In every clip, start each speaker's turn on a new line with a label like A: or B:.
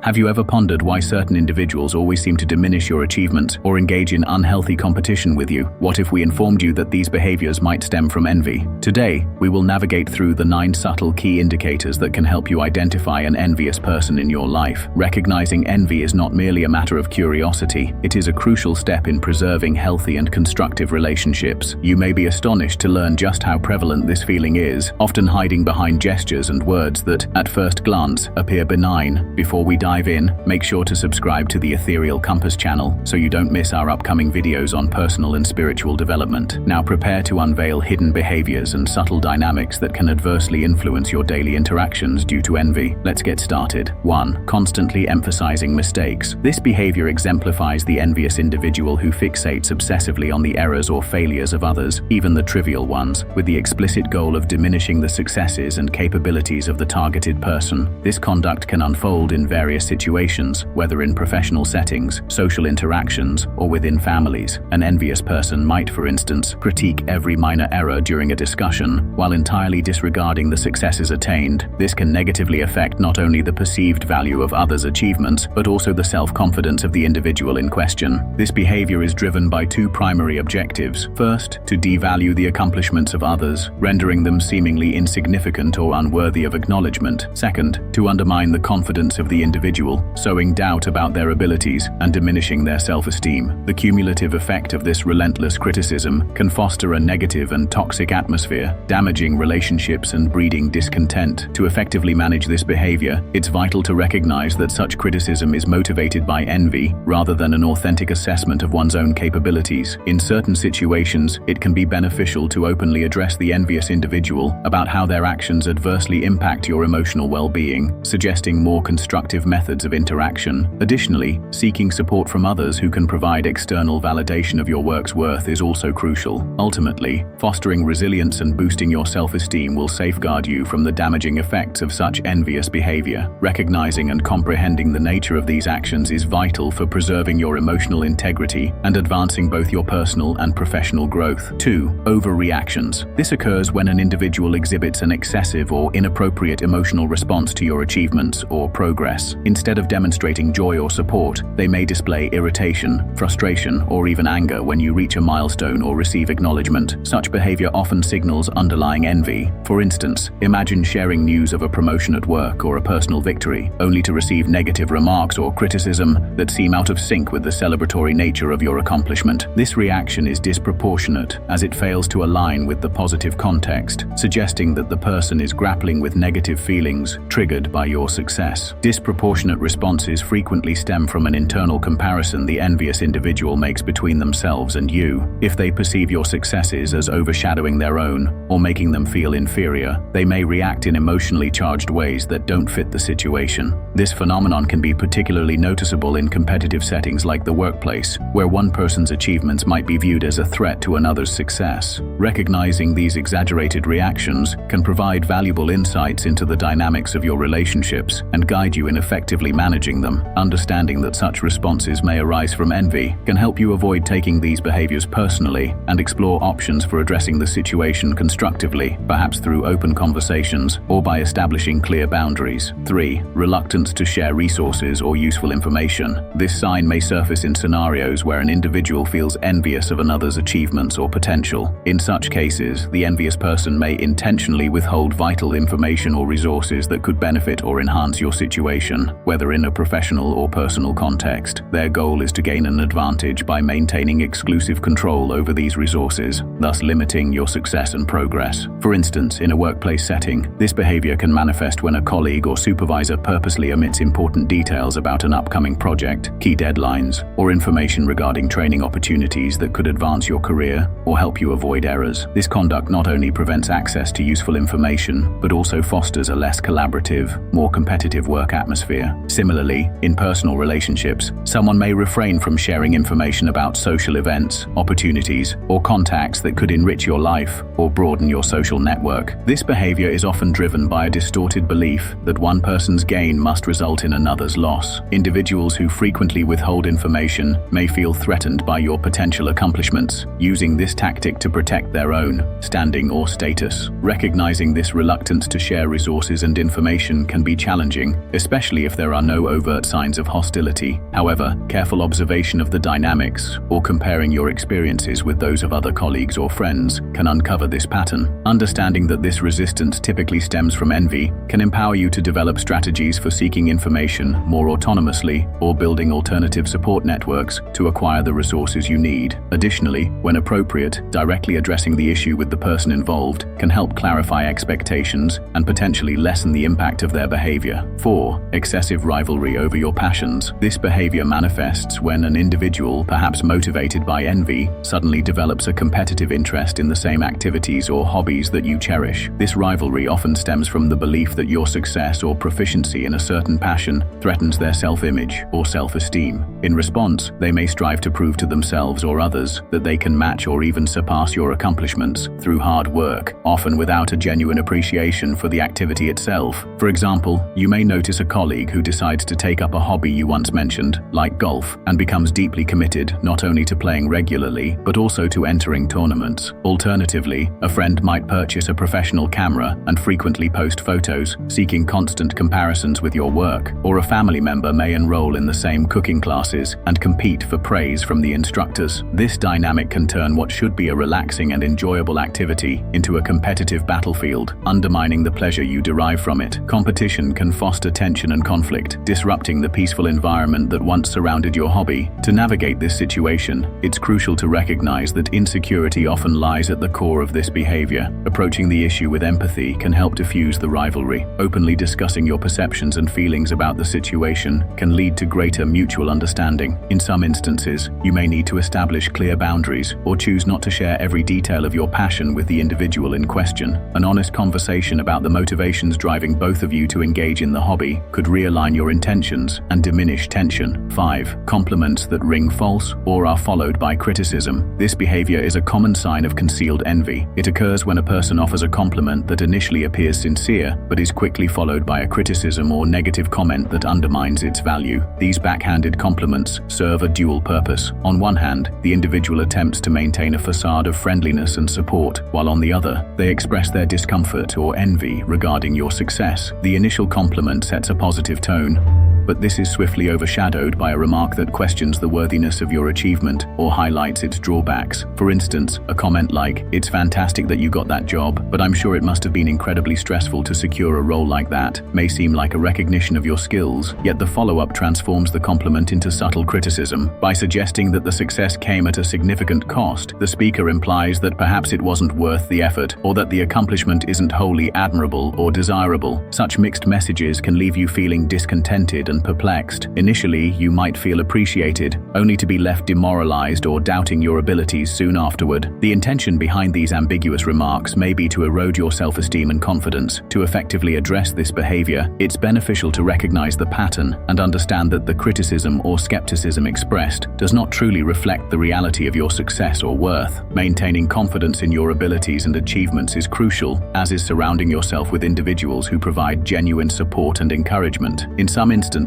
A: Have you ever pondered why certain individuals always seem to diminish your achievements or engage in unhealthy competition with you? What if we informed you that these behaviors might stem from envy? Today, we will navigate through the 9 subtle key indicators that can help you identify an envious person in your life. Recognizing envy is not merely a matter of curiosity, it is a crucial step in preserving healthy and constructive relationships. You may be astonished to learn just how prevalent this feeling is, often hiding behind gestures and words that, at first glance, appear benign. Before we dive in, make sure to subscribe to the Ethereal Compass channel so you don't miss our upcoming videos on personal and spiritual development. Now prepare to unveil hidden behaviors and subtle dynamics that can adversely influence your daily interactions due to envy. Let's get started. 1. Constantly emphasizing mistakes. This behavior exemplifies the envious individual who fixates obsessively on the errors or failures of others, even the trivial ones, with the explicit goal of diminishing the successes and capabilities of the targeted person. This conduct can unfold in various situations, whether in professional settings, social interactions, or within families. An envious person might, for instance, critique every minor error during a discussion, while entirely disregarding the successes attained. This can negatively affect not only the perceived value of others' achievements, but also the self-confidence of the individual in question. This behavior is driven by 2 primary objectives. First, to devalue the accomplishments of others, rendering them seemingly insignificant or unworthy of acknowledgement. Second, to undermine the confidence of the individual, sowing doubt about their abilities and diminishing their self-esteem. The cumulative effect of this relentless criticism can foster a negative and toxic atmosphere, damaging relationships and breeding discontent. To effectively manage this behavior, it's vital to recognize that such criticism is motivated by envy rather than an authentic assessment of one's own capabilities. In certain situations, it can be beneficial to openly address the envious individual about how their actions adversely impact your emotional well-being, suggesting more constructive methods of interaction. Additionally, seeking support from others who can provide external validation of your work's worth is also crucial. Ultimately, fostering resilience and boosting your self-esteem will safeguard you from the damaging effects of such envious behavior. Recognizing and comprehending the nature of these actions is vital for preserving your emotional integrity and advancing both your personal and professional growth. 2. Overreactions. This occurs when an individual exhibits an excessive or inappropriate emotional response to your achievements or progress. Instead of demonstrating joy or support, they may display irritation, frustration, or even anger when you reach a milestone or receive acknowledgement. Such behavior often signals underlying envy. For instance, imagine sharing news of a promotion at work or a personal victory, only to receive negative remarks or criticism that seem out of sync with the celebratory nature of your accomplishment. This reaction is disproportionate, as it fails to align with the positive context, suggesting that the person is grappling with negative feelings triggered by your success. Disproportionate responses frequently stem from an internal comparison the envious individual makes between themselves and you. If they perceive your successes as overshadowing their own or making them feel inferior, they may react in emotionally charged ways that don't fit the situation. This phenomenon can be particularly noticeable in competitive settings like the workplace, where one person's achievements might be viewed as a threat to another's success. Recognizing these exaggerated reactions can provide valuable insights into the dynamics of your relationships and guide you in effectively managing them. Understanding that such responses may arise from envy can help you avoid taking these behaviors personally and explore options for addressing the situation constructively, perhaps through open conversations or by establishing clear boundaries. 3. Reluctance to share resources or useful information. This sign may surface in scenarios where an individual feels envious of another's achievements or potential. In such cases, the envious person may intentionally withhold vital information or resources that could benefit or enhance your situation, whether in a professional or personal context. Their goal is to gain an advantage by maintaining exclusive control over these resources, thus limiting your success and progress. For instance, in a workplace setting, this behavior can manifest when a colleague or supervisor purposely omits important details about an upcoming project, key deadlines, or information regarding training opportunities that could advance your career or help you avoid errors. This conduct not only prevents access to useful information, but also fosters a less collaborative, more competitive work atmosphere. Similarly, in personal relationships, someone may refrain from sharing information about social events, opportunities, or contacts that could enrich your life or broaden your social network. This behavior is often driven by a distorted belief that one person's gain must result in another's loss. Individuals who frequently withhold information may feel threatened by your potential accomplishments, using this tactic to protect their own standing or status. Recognizing this reluctance to share resources and information can be challenging, especially if if there are no overt signs of hostility. However, careful observation of the dynamics, or comparing your experiences with those of other colleagues or friends, can uncover this pattern. Understanding that this resistance typically stems from envy can empower you to develop strategies for seeking information more autonomously or building alternative support networks to acquire the resources you need. Additionally, when appropriate, directly addressing the issue with the person involved can help clarify expectations and potentially lessen the impact of their behavior. 4. Excessive rivalry over your passions. This behavior manifests when an individual, perhaps motivated by envy, suddenly develops a competitive interest in the same activities or hobbies that you cherish. This rivalry often stems from the belief that your success or proficiency in a certain passion threatens their self-image or self-esteem. In response, they may strive to prove to themselves or others that they can match or even surpass your accomplishments through hard work, often without a genuine appreciation for the activity itself. For example, you may notice a colleague who decides to take up a hobby you once mentioned, like golf, and becomes deeply committed not only to playing regularly, but also to entering tournaments. Alternatively, a friend might purchase a professional camera and frequently post photos, seeking constant comparisons with your work, or a family member may enroll in the same cooking classes and compete for praise from the instructors. This dynamic can turn what should be a relaxing and enjoyable activity into a competitive battlefield, undermining the pleasure you derive from it. Competition can foster tension and conflict, disrupting the peaceful environment that once surrounded your hobby. To navigate this situation, it's crucial to recognize that insecurity often lies at the core of this behavior. Approaching the issue with empathy can help diffuse the rivalry. Openly discussing your perceptions and feelings about the situation can lead to greater mutual understanding. In some instances, you may need to establish clear boundaries or choose not to share every detail of your passion with the individual in question. An honest conversation about the motivations driving both of you to engage in the hobby could realign your intentions and diminish tension. 5. Compliments that ring false or are followed by criticism. This behavior is a common sign of concealed envy. It occurs when a person offers a compliment that initially appears sincere, but is quickly followed by a criticism or negative comment that undermines its value. These backhanded compliments serve a dual purpose. On one hand, the individual attempts to maintain a facade of friendliness and support, while on the other, they express their discomfort or envy regarding your success. The initial compliment sets a positive tone, but this is swiftly overshadowed by a remark that questions the worthiness of your achievement or highlights its drawbacks. For instance, a comment like, "It's fantastic that you got that job, but I'm sure it must have been incredibly stressful to secure a role like that," may seem like a recognition of your skills, yet the follow-up transforms the compliment into subtle criticism. By suggesting that the success came at a significant cost, the speaker implies that perhaps it wasn't worth the effort, or that the accomplishment isn't wholly admirable or desirable. Such mixed messages can leave you feeling discontented and perplexed. Initially, you might feel appreciated, only to be left demoralized or doubting your abilities soon afterward. The intention behind these ambiguous remarks may be to erode your self-esteem and confidence. To effectively address this behavior, it's beneficial to recognize the pattern and understand that the criticism or skepticism expressed does not truly reflect the reality of your success or worth. Maintaining confidence in your abilities and achievements is crucial, as is surrounding yourself with individuals who provide genuine support and encouragement. In some instances,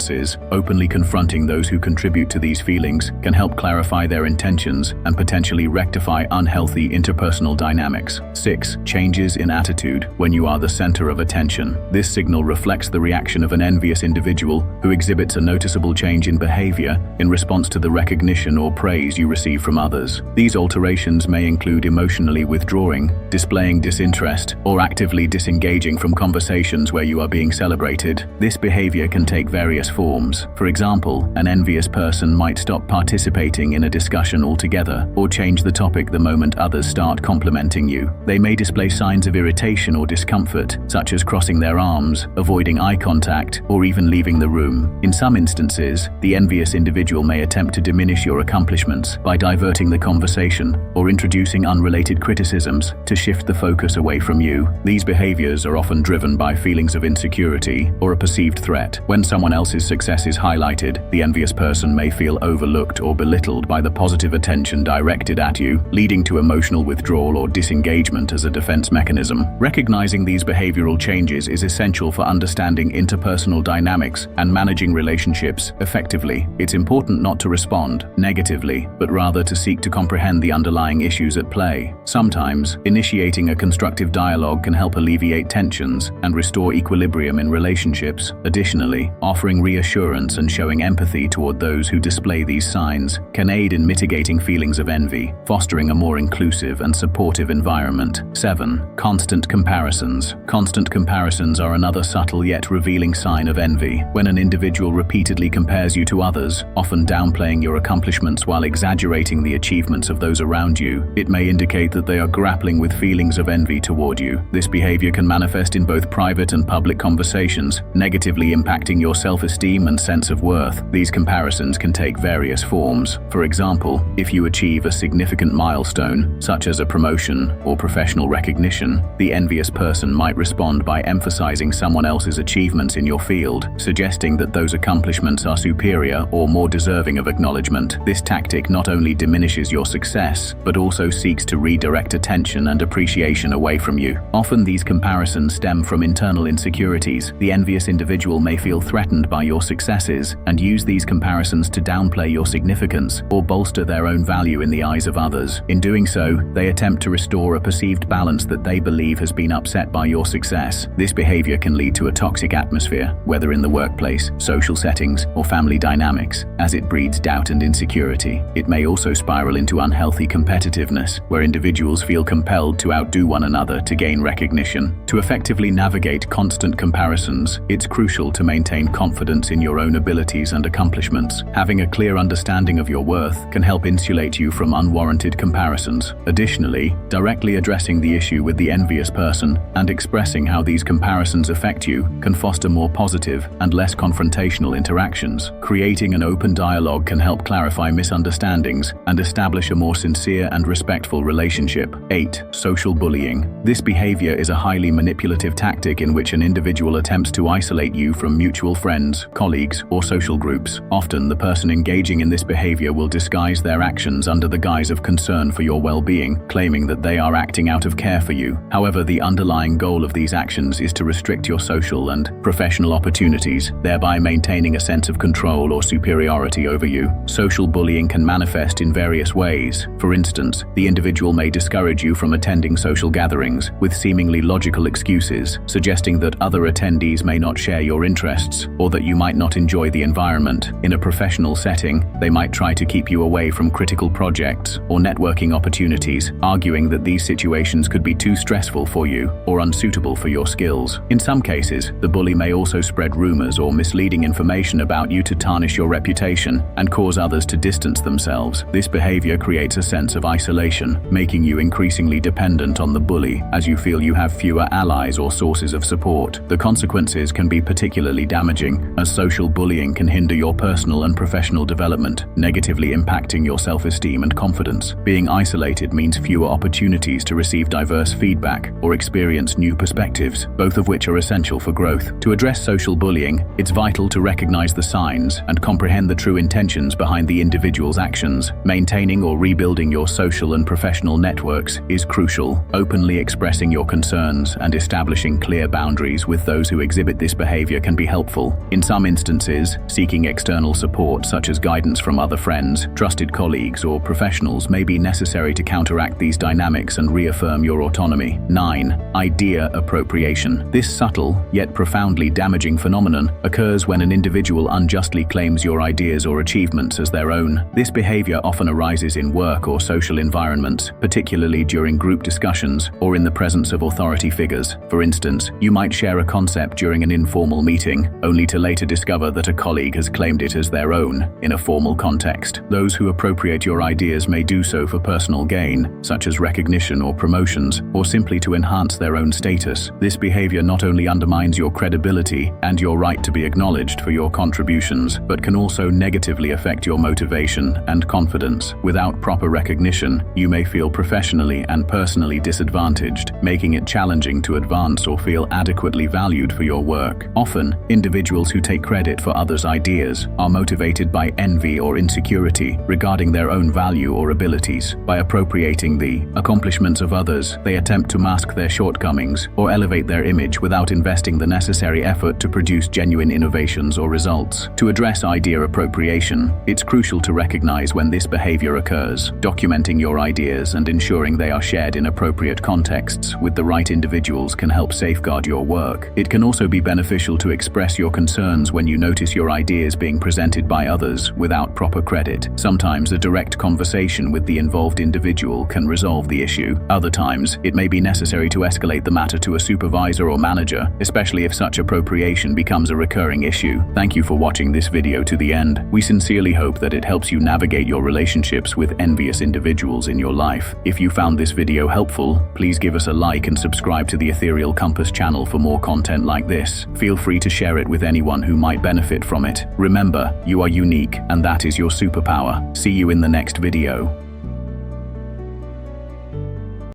A: openly confronting those who contribute to these feelings can help clarify their intentions and potentially rectify unhealthy interpersonal dynamics. 6. Changes in attitude when you are the center of attention. This signal reflects the reaction of an envious individual who exhibits a noticeable change in behavior in response to the recognition or praise you receive from others. These alterations may include emotionally withdrawing, displaying disinterest, or actively disengaging from conversations where you are being celebrated. This behavior can take various forms. For example, an envious person might stop participating in a discussion altogether, or change the topic the moment others start complimenting you. They may display signs of irritation or discomfort, such as crossing their arms, avoiding eye contact, or even leaving the room. In some instances, the envious individual may attempt to diminish your accomplishments by diverting the conversation or introducing unrelated criticisms to shift the focus away from you. These behaviors are often driven by feelings of insecurity or a perceived threat. When someone else's success is highlighted, the envious person may feel overlooked or belittled by the positive attention directed at you, leading to emotional withdrawal or disengagement as a defense mechanism. Recognizing these behavioral changes is essential for understanding interpersonal dynamics and managing relationships effectively. It's important not to respond negatively, but rather to seek to comprehend the underlying issues at play. Sometimes, initiating a constructive dialogue can help alleviate tensions and restore equilibrium in relationships. Additionally, offering reassurance and showing empathy toward those who display these signs can aid in mitigating feelings of envy, fostering a more inclusive and supportive environment. 7. Constant comparisons. Constant comparisons are another subtle yet revealing sign of envy. When an individual repeatedly compares you to others, often downplaying your accomplishments while exaggerating the achievements of those around you, it may indicate that they are grappling with feelings of envy toward you. This behavior can manifest in both private and public conversations, negatively impacting your self-esteem and sense of worth. These comparisons can take various forms. For example, if you achieve a significant milestone, such as a promotion or professional recognition, the envious person might respond by emphasizing someone else's achievements in your field, suggesting that those accomplishments are superior or more deserving of acknowledgement. This tactic not only diminishes your success, but also seeks to redirect attention and appreciation away from you. Often these comparisons stem from internal insecurities. The envious individual may feel threatened by your successes and use these comparisons to downplay your significance or bolster their own value in the eyes of others. In doing so, they attempt to restore a perceived balance that they believe has been upset by your success. This behavior can lead to a toxic atmosphere, whether in the workplace, social settings, or family dynamics, as it breeds doubt and insecurity. It may also spiral into unhealthy competitiveness, where individuals feel compelled to outdo one another to gain recognition. To effectively navigate constant comparisons, it's crucial to maintain confidence in your own abilities and accomplishments. Having a clear understanding of your worth can help insulate you from unwarranted comparisons. Additionally, directly addressing the issue with the envious person and expressing how these comparisons affect you can foster more positive and less confrontational interactions. Creating an open dialogue can help clarify misunderstandings and establish a more sincere and respectful relationship. 8. Social bullying. This behavior is a highly manipulative tactic in which an individual attempts to isolate you from mutual friends, colleagues, or social groups. Often, the person engaging in this behavior will disguise their actions under the guise of concern for your well-being, claiming that they are acting out of care for you. However, the underlying goal of these actions is to restrict your social and professional opportunities, thereby maintaining a sense of control or superiority over you. Social bullying can manifest in various ways. For instance, the individual may discourage you from attending social gatherings with seemingly logical excuses, suggesting that other attendees may not share your interests or that you might not enjoy the environment. In a professional setting, they might try to keep you away from critical projects or networking opportunities, arguing that these situations could be too stressful for you or unsuitable for your skills. In some cases, the bully may also spread rumors or misleading information about you to tarnish your reputation and cause others to distance themselves. This behavior creates a sense of isolation, making you increasingly dependent on the bully as you feel you have fewer allies or sources of support. The consequences can be particularly damaging, as social bullying can hinder your personal and professional development, negatively impacting your self-esteem and confidence. Being isolated means fewer opportunities to receive diverse feedback or experience new perspectives, both of which are essential for growth. To address social bullying, it's vital to recognize the signs and comprehend the true intentions behind the individual's actions. Maintaining or rebuilding your social and professional networks is crucial. Openly expressing your concerns and establishing clear boundaries with those who exhibit this behavior can be helpful. In some instances, seeking external support such as guidance from other friends, trusted colleagues, or professionals may be necessary to counteract these dynamics and reaffirm your autonomy. 9. Idea appropriation. This subtle, yet profoundly damaging phenomenon occurs when an individual unjustly claims your ideas or achievements as their own. This behavior often arises in work or social environments, particularly during group discussions or in the presence of authority figures. For instance, you might share a concept during an informal meeting, only to later discover that a colleague has claimed it as their own in a formal context. Those who appropriate your ideas may do so for personal gain, such as recognition or promotions, or simply to enhance their own status. This behavior not only undermines your credibility and your right to be acknowledged for your contributions, but can also negatively affect your motivation and confidence. Without proper recognition, you may feel professionally and personally disadvantaged, making it challenging to advance or feel adequately valued for your work. Often, individuals who take credit for others' ideas are motivated by envy or insecurity regarding their own value or abilities. By appropriating the accomplishments of others, they attempt to mask their shortcomings or elevate their image without investing the necessary effort to produce genuine innovations or results. To address idea appropriation, it's crucial to recognize when this behavior occurs. Documenting your ideas and ensuring they are shared in appropriate contexts with the right individuals can help safeguard your work. It can also be beneficial to express your concerns returns when you notice your ideas being presented by others without proper credit. Sometimes a direct conversation with the involved individual can resolve the issue. Other times, it may be necessary to escalate the matter to a supervisor or manager, especially if such appropriation becomes a recurring issue. Thank you for watching this video to the end. We sincerely hope that it helps you navigate your relationships with envious individuals in your life. If you found this video helpful, please give us a like and subscribe to the Ethereal Compass channel for more content like this. Feel free to share it with anyone who might benefit from it. Remember, you are unique, and that is your superpower. See you in the next video.